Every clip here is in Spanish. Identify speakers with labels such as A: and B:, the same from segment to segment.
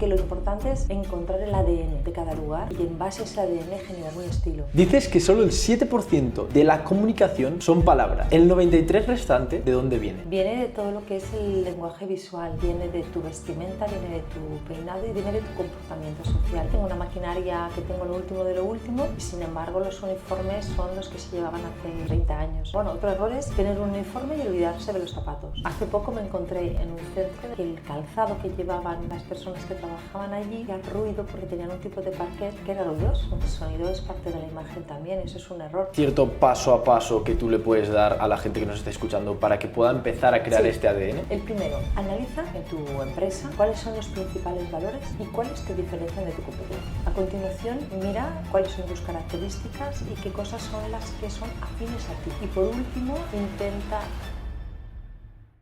A: que lo importante es encontrar el ADN de cada lugar y en base a ese ADN generar un estilo.
B: Dices que solo el 7% de la comunicación son palabras. El 93% restante, ¿de dónde viene?
A: Viene de todo lo que es el lenguaje visual, viene de tu vestimenta, viene de tu peinado y viene de tu comportamiento social. Tengo una maquinaria que tengo lo último de lo último y sin embargo los uniformes son los que se llevaban hace 30 años. Bueno, otro error es tener un uniforme y olvidarse de los zapatos. Hace poco me encontré en un centro que el calzado que llevaban las personas que trabajaban allí hacía ruido porque tenían un tipo de parquet que era ruidoso. El sonido es parte de la imagen también, eso es un error.
B: Cierto paso a paso que tú le puedes dar a la gente que nos está escuchando para que pueda empezar a crear este ADN.
A: El primero, analiza en tu empresa cuáles son los principales valores y cuáles te diferencian de tu competencia. A continuación, mira cuáles son tus características y qué cosas son las que son afines a ti. Y por último, intenta...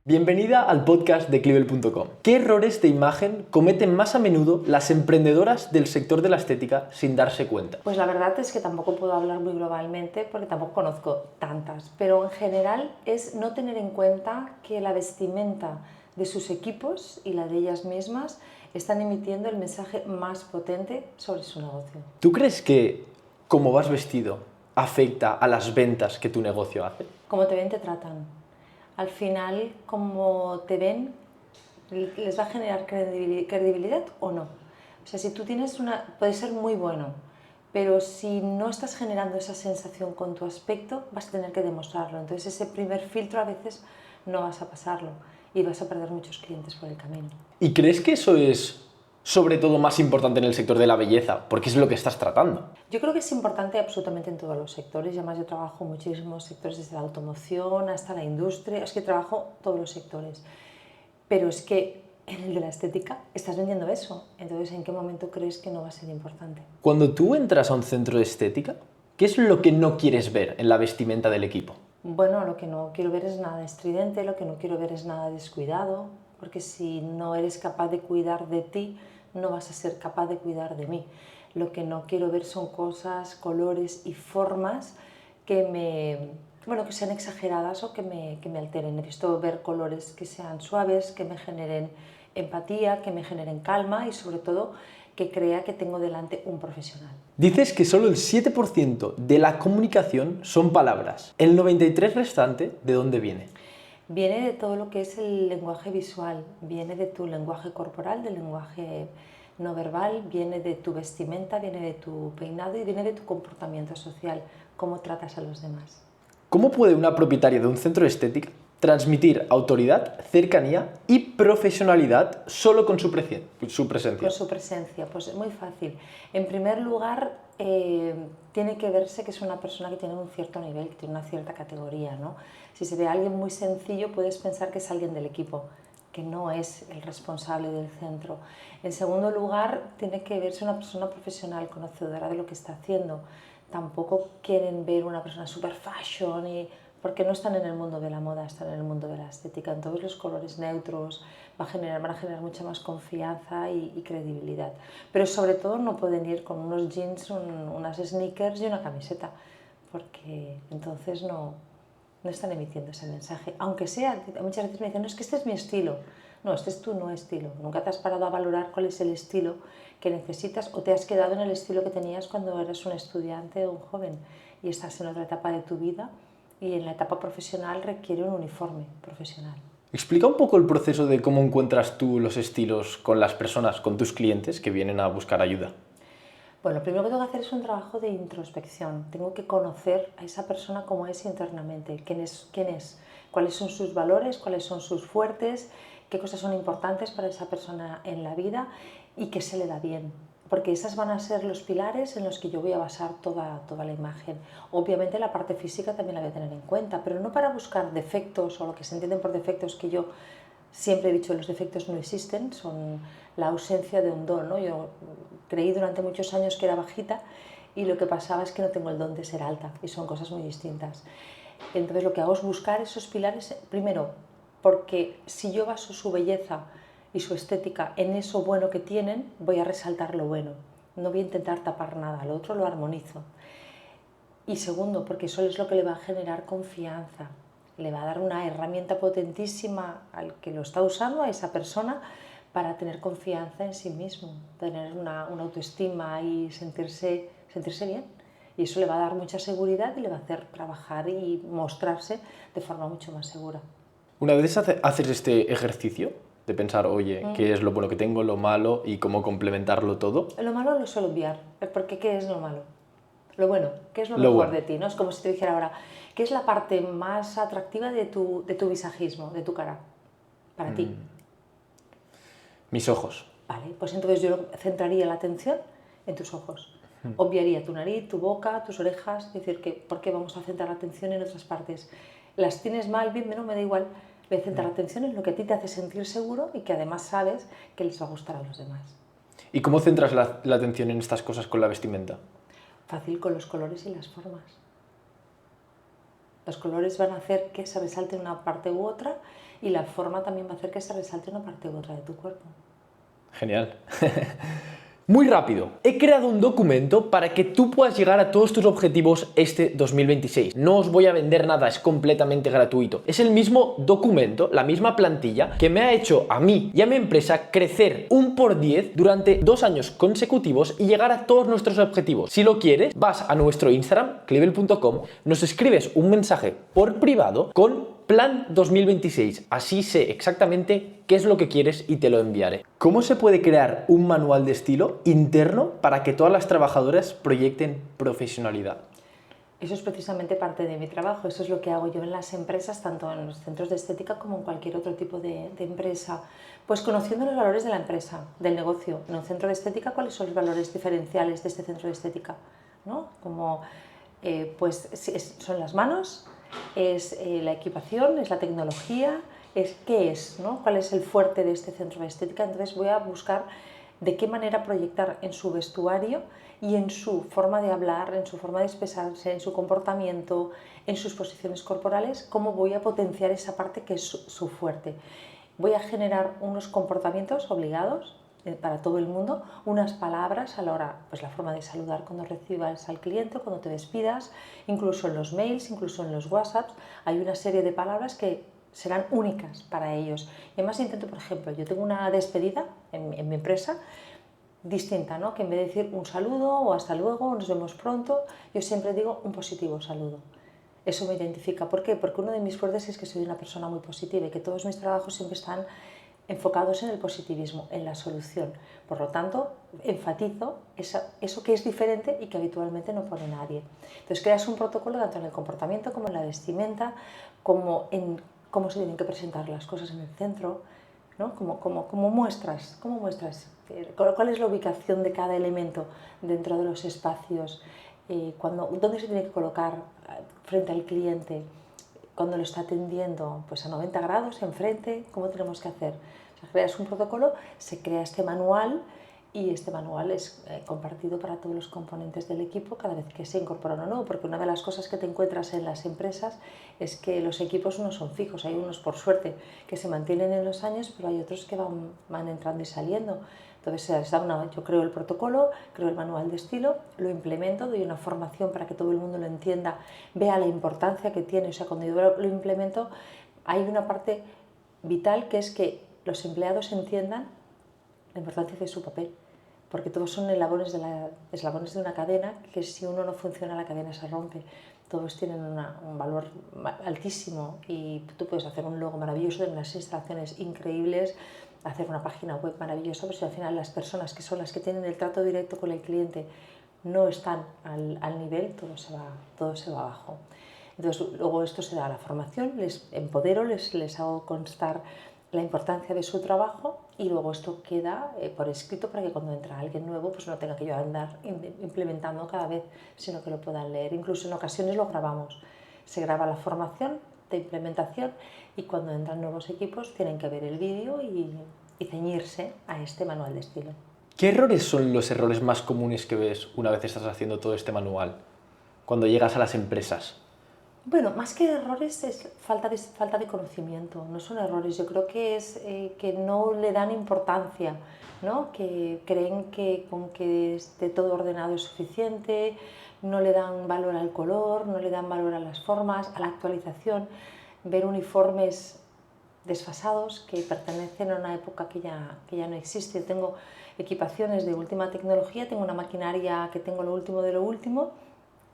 B: Bienvenida al podcast de Clivel.com. ¿Qué errores de imagen cometen más a menudo las emprendedoras del sector de la estética sin darse cuenta?
A: Pues la verdad es que tampoco puedo hablar muy globalmente porque tampoco conozco tantas, pero en general es no tener en cuenta que la vestimenta de sus equipos y la de ellas mismas están emitiendo el mensaje más potente sobre su negocio.
B: ¿Tú crees que cómo vas vestido afecta a las ventas que tu negocio hace?
A: Como te ven, te tratan. Al final, como te ven, les va a generar credibilidad o no. O sea, si tú tienes puede ser muy bueno, pero si no estás generando esa sensación con tu aspecto, vas a tener que demostrarlo. Entonces ese primer filtro a veces no vas a pasarlo y vas a perder muchos clientes por el camino.
B: ¿Y crees que eso es sobre todo más importante en el sector de la belleza? Porque es lo que estás tratando.
A: Yo creo que es importante absolutamente en todos los sectores, y además yo trabajo muchísimos sectores, desde la automoción hasta la industria, es que trabajo todos los sectores. Pero es que en el de la estética estás vendiendo eso, entonces ¿en qué momento crees que no va a ser importante?
B: Cuando tú entras a un centro de estética, ¿qué es lo que no quieres ver en la vestimenta del equipo?
A: Bueno, lo que no quiero ver es nada estridente, lo que no quiero ver es nada descuidado, porque si no eres capaz de cuidar de ti, no vas a ser capaz de cuidar de mí. Lo que no quiero ver son cosas, colores y formas que sean exageradas o que me alteren. Necesito ver colores que sean suaves, que me generen empatía, que me generen calma y sobre todo que crea que tengo delante un profesional.
B: Dices que solo el 7% de la comunicación son palabras. El 93% restante, ¿de dónde viene?
A: Viene de todo lo que es el lenguaje visual, viene de tu lenguaje corporal, del lenguaje no verbal, viene de tu vestimenta, viene de tu peinado y viene de tu comportamiento social, cómo tratas a los demás.
B: ¿Cómo puede una propietaria de un centro de estética transmitir autoridad, cercanía y profesionalidad solo con su presencia?
A: Con su presencia, pues es muy fácil. En primer lugar, tiene que verse que es una persona que tiene un cierto nivel, que tiene una cierta categoría, ¿no? Si se ve a alguien muy sencillo, puedes pensar que es alguien del equipo, que no es el responsable del centro. En segundo lugar, tiene que verse una persona profesional, conocedora de lo que está haciendo. Tampoco quieren ver una persona super fashion, porque no están en el mundo de la moda, están en el mundo de la estética. Entonces los colores neutros van a generar mucha más confianza y credibilidad. Pero sobre todo no pueden ir con unos jeans, unas sneakers y una camiseta, porque entonces no están emitiendo ese mensaje. Aunque sea, muchas veces me dicen, no, es que este es mi estilo. No, este es tu no estilo. Nunca te has parado a valorar cuál es el estilo que necesitas o te has quedado en el estilo que tenías cuando eras un estudiante o un joven y estás en otra etapa de tu vida y en la etapa profesional requiere un uniforme profesional.
B: Explica un poco el proceso de cómo encuentras tú los estilos con las personas, con tus clientes que vienen a buscar ayuda.
A: Bueno, lo primero que tengo que hacer es un trabajo de introspección. Tengo que conocer a esa persona cómo es internamente, quién es, cuáles son sus valores, cuáles son sus fuertes, qué cosas son importantes para esa persona en la vida y qué se le da bien. Porque esas van a ser los pilares en los que yo voy a basar toda la imagen. Obviamente la parte física también la voy a tener en cuenta, pero no para buscar defectos o lo que se entienden por defectos, que yo siempre he dicho que los defectos no existen, son la ausencia de un don, ¿no? Yo creí durante muchos años que era bajita y lo que pasaba es que no tengo el don de ser alta y son cosas muy distintas. Entonces lo que hago es buscar esos pilares, primero, porque si yo baso su belleza y su estética en eso bueno que tienen, voy a resaltar lo bueno. No voy a intentar tapar nada, lo otro lo armonizo. Y segundo, porque eso es lo que le va a generar confianza. Le va a dar una herramienta potentísima al que lo está usando, a esa persona, para tener confianza en sí mismo, tener una autoestima y sentirse bien. Y eso le va a dar mucha seguridad y le va a hacer trabajar y mostrarse de forma mucho más segura.
B: Una vez haces este ejercicio de pensar, oye, ¿qué es lo bueno que tengo, lo malo y cómo complementarlo todo?
A: Lo malo lo suelo obviar, porque ¿qué es lo malo? Lo bueno, ¿qué es lo
B: Lo
A: mejor
B: bueno.
A: de ti? ¿No? Es como si te dijera ahora, ¿qué es la parte más atractiva de tu visajismo, de tu cara, para ti?
B: Mis ojos.
A: Vale, pues entonces yo centraría la atención en tus ojos. Obviaría tu nariz, tu boca, tus orejas, es decir, que ¿por qué vamos a centrar la atención en otras partes? Las tienes mal, bien, no me da igual. Voy a centrar la atención en lo que a ti te hace sentir seguro y que además sabes que les va a gustar a los demás.
B: ¿Y cómo centras la atención en estas cosas con la vestimenta?
A: Fácil, con los colores y las formas. Los colores van a hacer que se resalte una parte u otra y la forma también va a hacer que se resalte una parte u otra de tu cuerpo.
B: Genial. Muy rápido, he creado un documento para que tú puedas llegar a todos tus objetivos este 2026. No os voy a vender nada, es completamente gratuito. Es el mismo documento, la misma plantilla que me ha hecho a mí y a mi empresa crecer 1×10 durante 2 años consecutivos y llegar a todos nuestros objetivos. Si lo quieres, vas a nuestro Instagram, clivel.com, nos escribes un mensaje por privado con Plan 2026, así sé exactamente qué es lo que quieres y te lo enviaré. ¿Cómo se puede crear un manual de estilo interno para que todas las trabajadoras proyecten profesionalidad?
A: Eso es precisamente parte de mi trabajo, eso es lo que hago yo en las empresas, tanto en los centros de estética como en cualquier otro tipo de empresa. Pues conociendo los valores de la empresa, del negocio. En un centro de estética, ¿cuáles son los valores diferenciales de este centro de estética? ¿No? Como, pues son las manos, es la equipación, es la tecnología, es qué es, ¿no? Cuál es el fuerte de este centro de estética. Entonces voy a buscar de qué manera proyectar en su vestuario y en su forma de hablar, en su forma de expresarse, en su comportamiento, en sus posiciones corporales, cómo voy a potenciar esa parte que es su fuerte. Voy a generar unos comportamientos obligados para todo el mundo, unas palabras a la hora, pues la forma de saludar cuando recibas al cliente, cuando te despidas, incluso en los mails, incluso en los WhatsApps, hay una serie de palabras que serán únicas para ellos. Y además intento, por ejemplo, yo tengo una despedida en mi empresa distinta, ¿no? Que en vez de decir un saludo o hasta luego, o nos vemos pronto, yo siempre digo un positivo saludo. Eso me identifica. ¿Por qué? Porque uno de mis fuertes es que soy una persona muy positiva y que todos mis trabajos siempre están enfocados en el positivismo, en la solución. Por lo tanto, enfatizo eso que es diferente y que habitualmente no pone nadie. Entonces creas un protocolo tanto en el comportamiento como en la vestimenta, como en cómo se tienen que presentar las cosas en el centro, ¿no? Como muestras, cuál es la ubicación de cada elemento dentro de los espacios, dónde se tiene que colocar frente al cliente, cuando lo está atendiendo, pues a 90 grados, enfrente, ¿cómo tenemos que hacer? O sea, creas un protocolo, se crea este manual y este manual es compartido para todos los componentes del equipo cada vez que se incorpora uno nuevo, porque una de las cosas que te encuentras en las empresas es que los equipos no son fijos, hay unos por suerte que se mantienen en los años, pero hay otros que van entrando y saliendo. Entonces yo creo el protocolo, creo el manual de estilo, lo implemento, doy una formación para que todo el mundo lo entienda, vea la importancia que tiene. O sea, cuando yo lo implemento hay una parte vital que es que los empleados entiendan la importancia de su papel, porque todos son eslabones de una cadena que si uno no funciona la cadena se rompe. Todos tienen un valor altísimo y tú puedes hacer un logo maravilloso, tener unas instalaciones increíbles, hacer una página web maravillosa, pero si al final las personas que son las que tienen el trato directo con el cliente no están al nivel, todo se va abajo. Entonces luego esto se da a la formación, les empodero, les hago constar la importancia de su trabajo y luego esto queda por escrito para que cuando entra alguien nuevo pues no tenga que yo andar implementando cada vez, sino que lo puedan leer. Incluso en ocasiones lo grabamos, se graba la formación de implementación y cuando entran nuevos equipos tienen que ver el vídeo y ceñirse a este manual de estilo.
B: ¿Qué errores son los errores más comunes que ves una vez estás haciendo todo este manual cuando llegas a las empresas?
A: Bueno, más que errores es falta de conocimiento, no son errores, yo creo que es que no le dan importancia, ¿no? Que creen que con que esté todo ordenado es suficiente, no le dan valor al color, no le dan valor a las formas, a la actualización, ver uniformes desfasados, que pertenecen a una época que ya no existe. Yo tengo equipaciones de última tecnología, tengo una maquinaria que tengo lo último de lo último,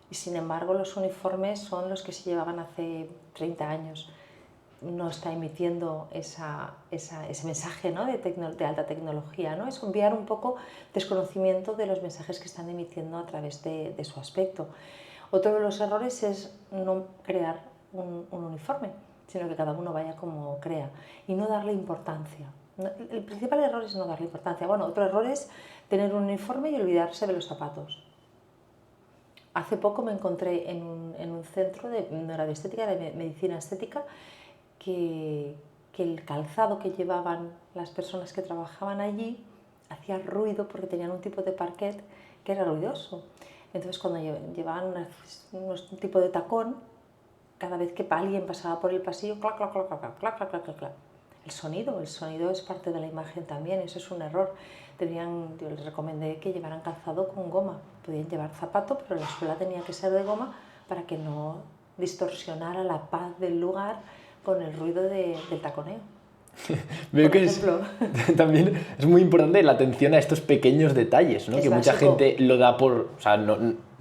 A: y sin embargo los uniformes son los que se llevaban hace 30 años. No está emitiendo ese mensaje, ¿no? de alta tecnología, ¿no? Es enviar un poco desconocimiento de los mensajes que están emitiendo a través de su aspecto. Otro de los errores es no crear un uniforme, sino que cada uno vaya como crea y no darle importancia. El principal error es no darle importancia. Bueno, otro error es tener un uniforme y olvidarse de los zapatos. Hace poco me encontré en un centro, no era de estética, de medicina estética, que el calzado que llevaban las personas que trabajaban allí hacía ruido porque tenían un tipo de parquet que era ruidoso. Entonces cuando llevaban un tipo de tacón, cada vez que alguien pasaba por el pasillo, clac, clac, clac, clac, clac, clac, clac, clac. El sonido es parte de la imagen también, eso es un error. Yo les recomendé que llevaran calzado con goma. Podían llevar zapato, pero la suela tenía que ser de goma para que no distorsionara la paz del lugar con el ruido del taconeo.
B: Veo que también es muy importante la atención a estos pequeños detalles, ¿no? Que mucha gente lo da por... O sea,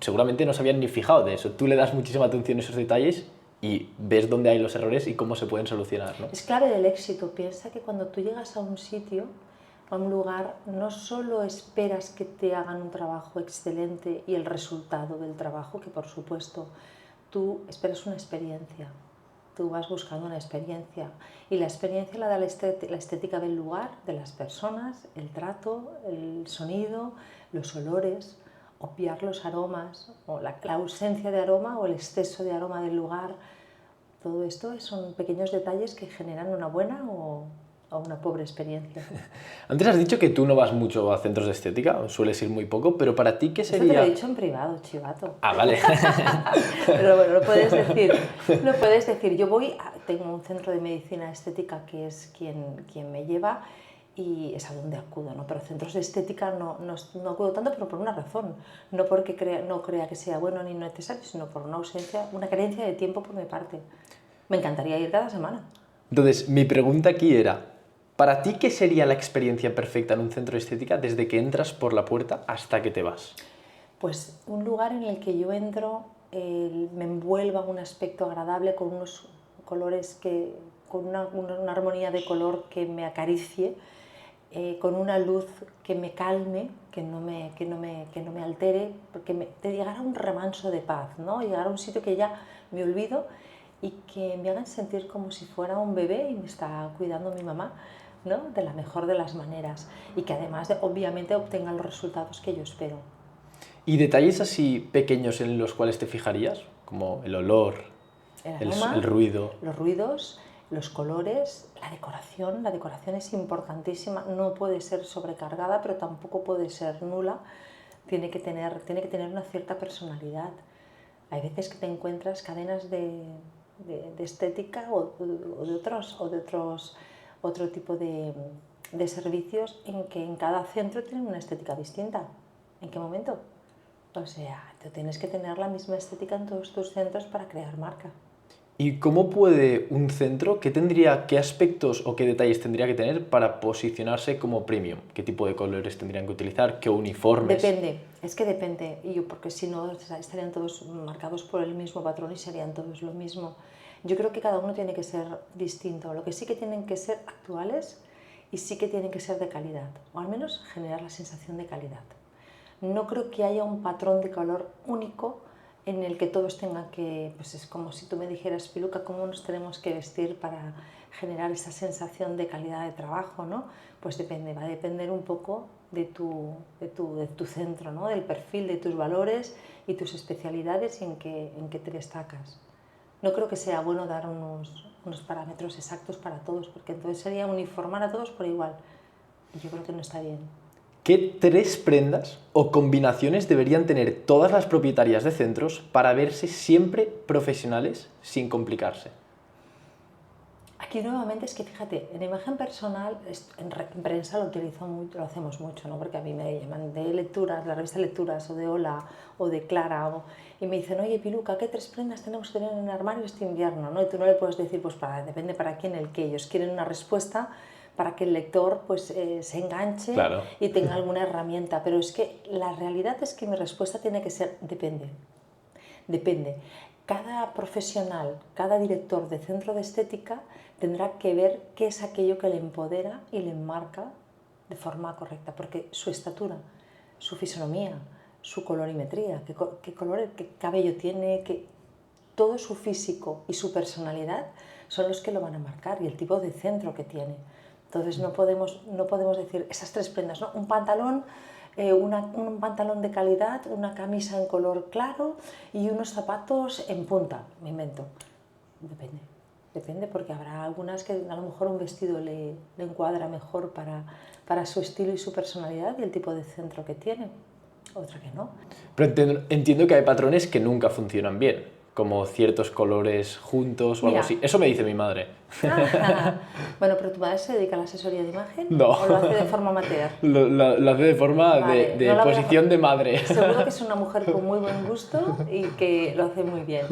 B: seguramente no se habían ni fijado de eso. Tú le das muchísima atención a esos detalles y ves dónde hay los errores y cómo se pueden solucionar, ¿no?
A: Es clave del éxito. Piensa que cuando tú llegas a un sitio, a un lugar, no solo esperas que te hagan un trabajo excelente y el resultado del trabajo, que por supuesto tú esperas una experiencia. Tú vas buscando una experiencia y la experiencia la da la estética del lugar, de las personas, el trato, el sonido, los olores, obviar los aromas o la ausencia de aroma o el exceso de aroma del lugar. Todo esto son pequeños detalles que generan una buena o una pobre experiencia.
B: Antes has dicho que tú no vas mucho a centros de estética, o sueles ir muy poco, pero para ti, ¿qué sería?
A: Eso te lo he dicho en privado, chivato.
B: Ah, vale.
A: Pero bueno, lo puedes decir. Yo tengo un centro de medicina estética que es quien me lleva y es a donde acudo, ¿no? Pero centros de estética no acudo tanto, pero por una razón. No porque no crea que sea bueno ni necesario, sino por una carencia de tiempo por mi parte. Me encantaría ir cada semana.
B: Entonces, mi pregunta aquí era, ¿para ti qué sería la experiencia perfecta en un centro de estética desde que entras por la puerta hasta que te vas?
A: Pues un lugar en el que yo entro, me envuelva un aspecto agradable con unos colores con una armonía de color que me acaricie, con una luz que me calme, que no me altere, porque te llegara un remanso de paz, ¿no? Llegar a un sitio que ya me olvido y que me hagan sentir como si fuera un bebé y me está cuidando mi mamá, ¿no? De la mejor de las maneras y que además obviamente obtenga los resultados que yo espero.
B: ¿Y detalles así pequeños en los cuales te fijarías? Como el olor,
A: el aroma,
B: el ruido.
A: Los ruidos, los colores, la decoración. La decoración es importantísima, no puede ser sobrecargada, pero tampoco puede ser nula. Tiene que tener una cierta personalidad. Hay veces que te encuentras cadenas de estética o de otro tipo de servicios en que en cada centro tienen una estética distinta. ¿En qué momento? O sea, tú tienes que tener la misma estética en todos tus centros para crear marca.
B: ¿Y cómo puede un centro, qué aspectos o qué detalles tendría que tener para posicionarse como premium? ¿Qué tipo de colores tendrían que utilizar? ¿Qué uniformes?
A: Depende, es que depende, porque si no estarían todos marcados por el mismo patrón y serían todos lo mismo. Yo creo que cada uno tiene que ser distinto, lo que sí que tienen que ser actuales y sí que tienen que ser de calidad, o al menos generar la sensación de calidad. No creo que haya un patrón de color único en el que todos tengan que, pues es como si tú me dijeras, Piluca, ¿cómo nos tenemos que vestir para generar esa sensación de calidad de trabajo, ¿no? Pues va a depender un poco de tu centro, ¿no? Del perfil de tus valores y tus especialidades y en qué te destacas. No creo que sea bueno dar unos parámetros exactos para todos, porque entonces sería uniformar a todos por igual. Y yo creo que no está bien.
B: ¿Qué 3 prendas o combinaciones deberían tener todas las propietarias de centros para verse siempre profesionales sin complicarse?
A: Aquí nuevamente es que fíjate, en imagen personal, en prensa lo hacemos mucho, ¿no? Porque a mí me llaman de lecturas, la revista Lecturas, o de Hola, o de Clara, y me dicen, oye Piluca, ¿qué 3 prendas tenemos que tener en el armario este invierno? ¿No? Y tú no le puedes decir, pues depende para quién el qué. Ellos quieren una respuesta para que el lector pues, se enganche
B: Claro.
A: y tenga alguna herramienta. Pero es que la realidad es que mi respuesta tiene que ser, depende. Depende. Cada profesional, cada director de centro de estética tendrá que ver qué es aquello que le empodera y le enmarca de forma correcta, porque su estatura, su fisonomía, su colorimetría, qué color, qué cabello tiene, todo su físico y su personalidad son los que lo van a marcar y el tipo de centro que tiene. Entonces no podemos decir esas 3 prendas, ¿no? Un pantalón de calidad, una camisa en color claro y unos zapatos en punta, me invento. Depende porque habrá algunas que a lo mejor un vestido le encuadra mejor para su estilo y su personalidad y el tipo de centro que tiene, otra que no.
B: Pero entiendo que hay patrones que nunca funcionan bien, como ciertos colores juntos o algo
A: Mira.
B: así. Eso me dice mi madre.
A: Bueno, pero ¿tu madre se dedica a la asesoría de imagen?
B: No.
A: ¿O lo hace de forma amateur?
B: Lo hace de forma
A: Vale,
B: de
A: no la voy a-
B: posición de madre.
A: Seguro que es una mujer con muy buen gusto y que lo hace muy bien.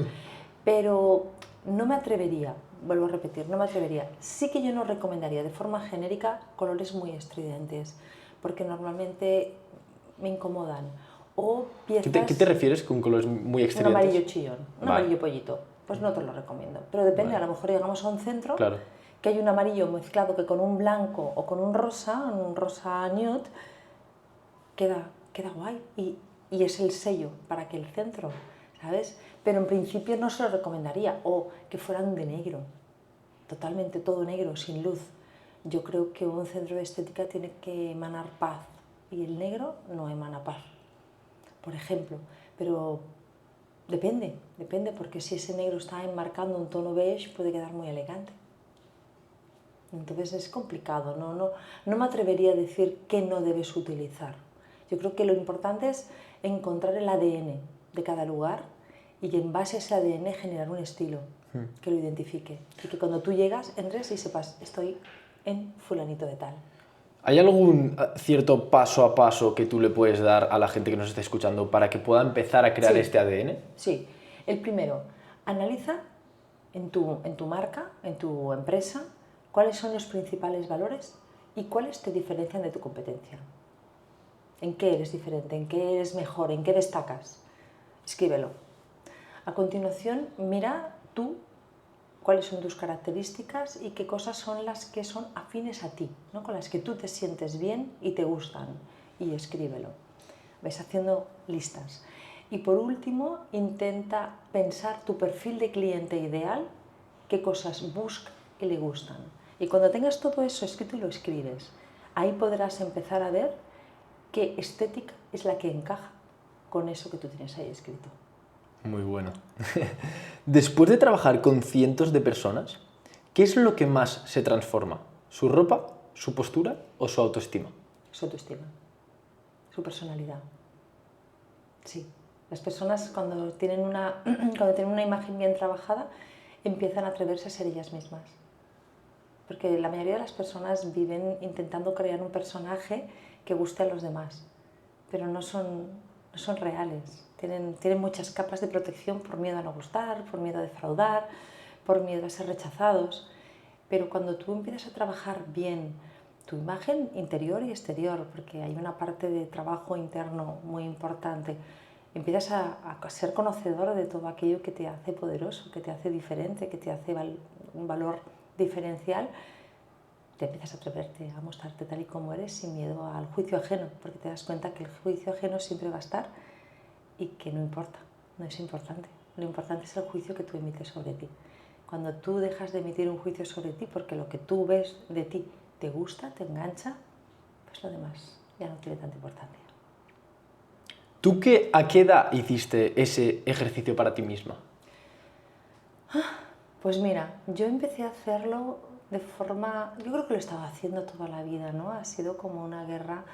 A: Pero no me atrevería, vuelvo a repetir, no me atrevería. Sí que yo no recomendaría de forma genérica colores muy estridentes, porque normalmente me incomodan. O piezas...
B: ¿Qué te refieres con colores muy
A: Un
B: estridentes?
A: amarillo chillón, un
B: Vale.
A: amarillo pollito. Pues no te lo recomiendo. Pero depende,
B: Vale.
A: a lo mejor llegamos a un centro
B: Claro.
A: que hay un amarillo mezclado que con un blanco o con un rosa nude, queda guay. Y es el sello para aquel centro, ¿sabes? Pero en principio no se lo recomendaría. O que fueran de negro, totalmente todo negro, sin luz. Yo creo que un centro de estética tiene que emanar paz y el negro no emana paz, por ejemplo. Pero depende, porque si ese negro está enmarcando un tono beige puede quedar muy elegante. Entonces es complicado, no me atrevería a decir qué no debes utilizar. Yo creo que lo importante es encontrar el ADN de cada lugar y en base a ese ADN generar un estilo que lo identifique. Y que cuando tú llegas, entres y sepas, estoy en fulanito de tal.
B: ¿Hay algún cierto paso a paso que tú le puedes dar a la gente que nos esté escuchando para que pueda empezar a crear
A: Sí.
B: este ADN?
A: Sí. El primero, analiza en tu marca, en tu empresa, cuáles son los principales valores y cuáles te diferencian de tu competencia. ¿En qué eres diferente? ¿En qué eres mejor? ¿En qué destacas? Escríbelo. A continuación, mira tú cuáles son tus características y qué cosas son las que son afines a ti, ¿no? Con las que tú te sientes bien y te gustan. Y escríbelo. Ves haciendo listas. Y por último, intenta pensar tu perfil de cliente ideal, qué cosas busca y le gustan. Y cuando tengas todo eso escrito y lo escribes, ahí podrás empezar a ver qué estética es la que encaja con eso que tú tienes ahí escrito.
B: Muy bueno. Después de trabajar con cientos de personas, ¿qué es lo que más se transforma? ¿Su ropa, su postura o su autoestima?
A: Su autoestima, su personalidad. Sí, las personas cuando tienen una imagen bien trabajada empiezan a atreverse a ser ellas mismas. Porque la mayoría de las personas viven intentando crear un personaje que guste a los demás, pero no son reales. Tienen muchas capas de protección por miedo a no gustar, por miedo a defraudar, por miedo a ser rechazados. Pero cuando tú empiezas a trabajar bien tu imagen interior y exterior, porque hay una parte de trabajo interno muy importante, empiezas a ser conocedor de todo aquello que te hace poderoso, que te hace diferente, que te hace un valor diferencial, te empiezas a atreverte a mostrarte tal y como eres sin miedo al juicio ajeno, porque te das cuenta que el juicio ajeno siempre va a estar y que no importa, no es importante. Lo importante es el juicio que tú emites sobre ti. Cuando tú dejas de emitir un juicio sobre ti porque lo que tú ves de ti te gusta, te engancha, pues lo demás ya no tiene tanta importancia.
B: ¿Tú a qué edad hiciste ese ejercicio para ti misma?
A: Pues mira, yo empecé a hacerlo de forma... Yo creo que lo estaba haciendo toda la vida, ¿no? Ha sido como una guerra.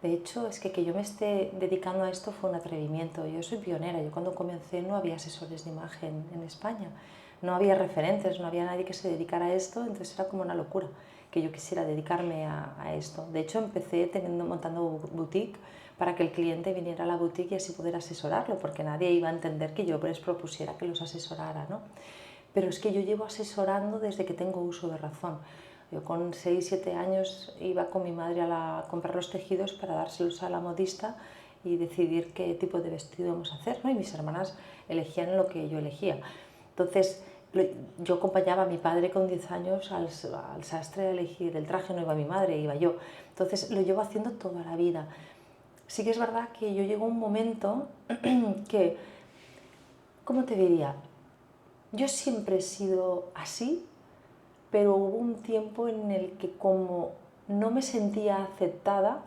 A: De hecho, es que yo me esté dedicando a esto fue un atrevimiento. Yo soy pionera. Yo cuando comencé no había asesores de imagen en España. no había referentes, no había nadie que se dedicara a esto, entonces era como una locura que yo quisiera dedicarme a esto. De hecho, empecé montando boutique para que el cliente viniera a la boutique y así poder asesorarlo, porque nadie iba a entender que yo les propusiera que los asesorara, ¿no? Pero es que yo llevo asesorando desde que tengo uso de razón. Yo con 6, 7 años iba con mi madre a comprar los tejidos para dárselos a la modista y decidir qué tipo de vestido íbamos a hacer, ¿no? Y mis hermanas elegían lo que yo elegía. Entonces, yo acompañaba a mi padre con 10 años al sastre a elegir el traje, no iba mi madre, iba yo. Entonces, lo llevo haciendo toda la vida. Sí que es verdad que yo llego a un momento que, ¿cómo te diría? Yo siempre he sido así, pero hubo un tiempo en el que como no me sentía aceptada,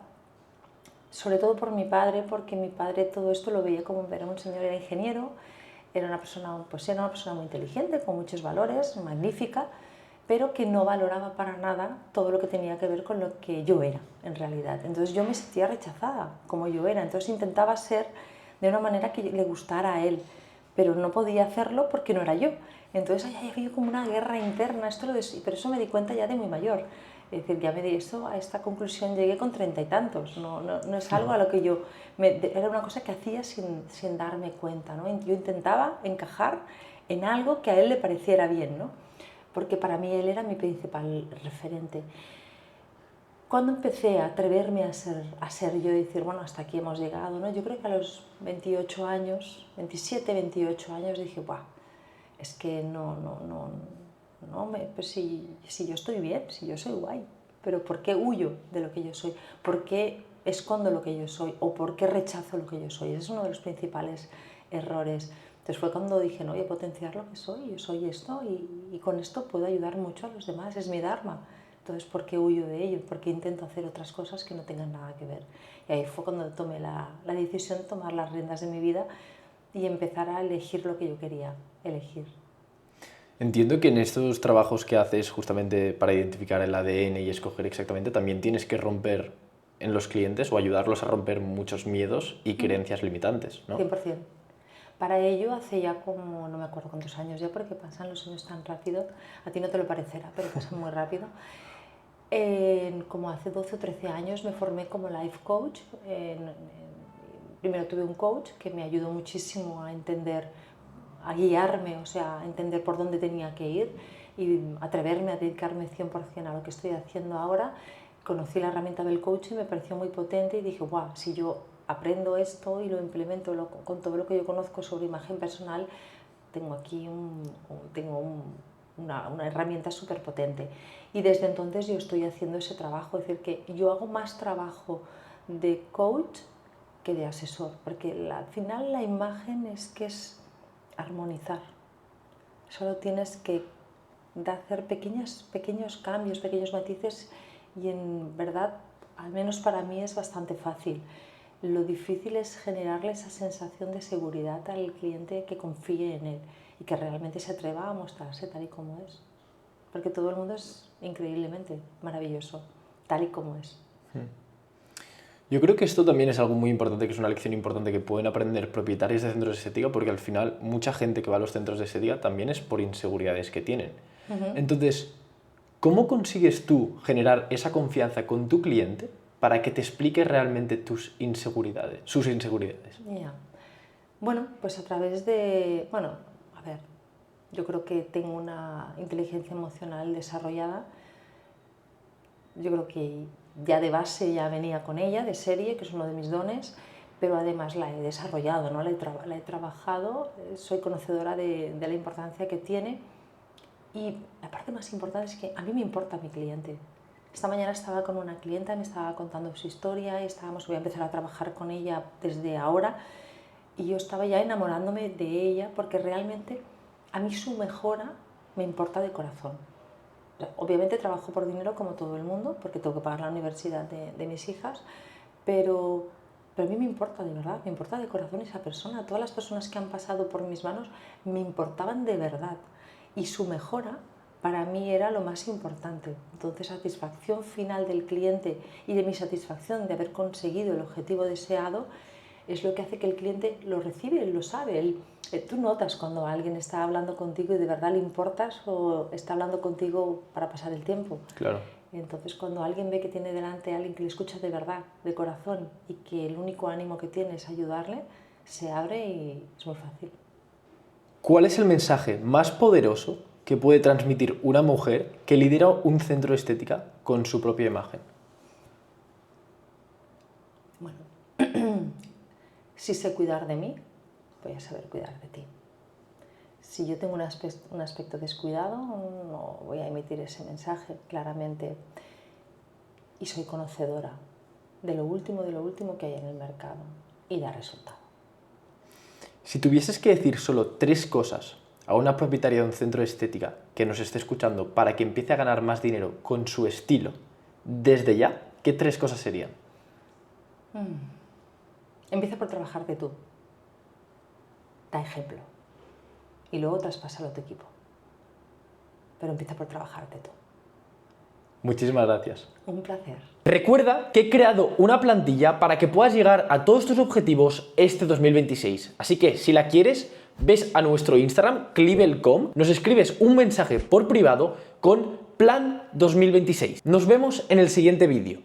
A: sobre todo por mi padre, porque mi padre todo esto lo veía como era un señor, era ingeniero, era una persona muy inteligente, con muchos valores, magnífica, pero que no valoraba para nada todo lo que tenía que ver con lo que yo era, en realidad. Entonces yo me sentía rechazada como yo era, entonces intentaba ser de una manera que le gustara a él, pero no podía hacerlo porque no era yo. Entonces ahí había como una guerra interna, pero eso me di cuenta ya de muy mayor. Es decir, ya me di esto, a esta conclusión llegué con 30 y tantos, no es algo a lo que era una cosa que hacía sin darme cuenta, ¿no? Yo intentaba encajar en algo que a él le pareciera bien, ¿no? Porque para mí él era mi principal referente. Cuando empecé a atreverme a ser yo y decir, bueno, hasta aquí hemos llegado, ¿no? Yo creo que a los 28 años, 27, 28 años, dije, ¡buah! Es que pues si yo estoy bien, si yo soy guay, pero ¿por qué huyo de lo que yo soy? ¿Por qué escondo lo que yo soy? ¿O por qué rechazo lo que yo soy? Ese es uno de los principales errores. Entonces fue cuando dije, no, voy a potenciar lo que soy, yo soy esto y con esto puedo ayudar mucho a los demás, es mi dharma. Entonces, ¿por qué huyo de ello? ¿Por qué intento hacer otras cosas que no tengan nada que ver? Y ahí fue cuando tomé la decisión de tomar las riendas de mi vida y empezar a elegir lo que yo quería elegir.
B: Entiendo que en estos trabajos que haces justamente para identificar el ADN y escoger exactamente, también tienes que romper en los clientes o ayudarlos a romper muchos miedos y creencias limitantes, ¿no?
A: 100%. Para ello, hace ya como, no me acuerdo cuántos años ya, porque pasan los años tan rápido, a ti no te lo parecerá, pero pasan muy rápido. Como hace 12 o 13 años me formé como life coach. Primero tuve un coach que me ayudó muchísimo a entender, a guiarme, o sea, a entender por dónde tenía que ir y atreverme a dedicarme 100% a lo que estoy haciendo ahora. Conocí la herramienta del coach y me pareció muy potente y dije, wow, si yo aprendo esto y lo implemento con todo lo que yo conozco sobre imagen personal, tengo aquí una herramienta súper potente. Y desde entonces yo estoy haciendo ese trabajo, es decir, que yo hago más trabajo de coach que de asesor, porque al final la imagen es armonizar. Solo tienes que hacer pequeños cambios, pequeños matices y en verdad, al menos para mí es bastante fácil. Lo difícil es generarle esa sensación de seguridad al cliente, que confíe en él y que realmente se atreva a mostrarse tal y como es. Porque todo el mundo es increíblemente maravilloso, tal y como es.
B: Yo creo que esto también es algo muy importante, que es una lección importante que pueden aprender propietarios de centros de estética, porque al final mucha gente que va a los centros de estética también es por inseguridades que tienen. Entonces, ¿cómo consigues tú generar esa confianza con tu cliente para que te explique realmente sus inseguridades?
A: Yeah. Bueno, pues a través de, a ver, yo creo que tengo una inteligencia emocional desarrollada. Yo creo que ya de base ya venía con ella, de serie, que es uno de mis dones, pero además la he desarrollado, ¿no? la he trabajado, soy conocedora de la importancia que tiene y la parte más importante es que a mí me importa mi cliente. Esta mañana estaba con una clienta, me estaba contando su historia y voy a empezar a trabajar con ella desde ahora y yo estaba ya enamorándome de ella porque realmente a mí su mejora me importa de corazón. Obviamente trabajo por dinero como todo el mundo, porque tengo que pagar la universidad de mis hijas, pero a mí me importa de verdad, me importa de corazón esa persona. Todas las personas que han pasado por mis manos me importaban de verdad y su mejora para mí era lo más importante. Entonces, satisfacción final del cliente y de mi satisfacción de haber conseguido el objetivo deseado es lo que hace que el cliente lo recibe, él lo sabe. Tú notas cuando alguien está hablando contigo y de verdad le importas o está hablando contigo para pasar el tiempo.
B: Claro.
A: Entonces, cuando alguien ve que tiene delante a alguien que le escucha de verdad, de corazón, y que el único ánimo que tiene es ayudarle, se abre y es muy fácil.
B: ¿Cuál es el mensaje más poderoso que puede transmitir una mujer que lidera un centro de estética con su propia imagen?
A: Bueno, si sé cuidar de mí, voy a saber cuidar de ti. Si yo tengo un aspecto descuidado, no voy a emitir ese mensaje claramente. Y soy conocedora de lo último que hay en el mercado y da resultado.
B: Si tuvieses que decir solo 3 cosas a una propietaria de un centro de estética que nos esté escuchando para que empiece a ganar más dinero con su estilo desde ya, ¿qué 3 cosas serían?
A: Empieza por trabajarte tú. Da ejemplo. Y luego traspásalo a tu equipo. Pero empieza por trabajarte tú.
B: Muchísimas gracias.
A: Un placer.
B: Recuerda que he creado una plantilla para que puedas llegar a todos tus objetivos este 2026. Así que si la quieres, ves a nuestro Instagram, clivel.com, nos escribes un mensaje por privado con Plan 2026. Nos vemos en el siguiente vídeo.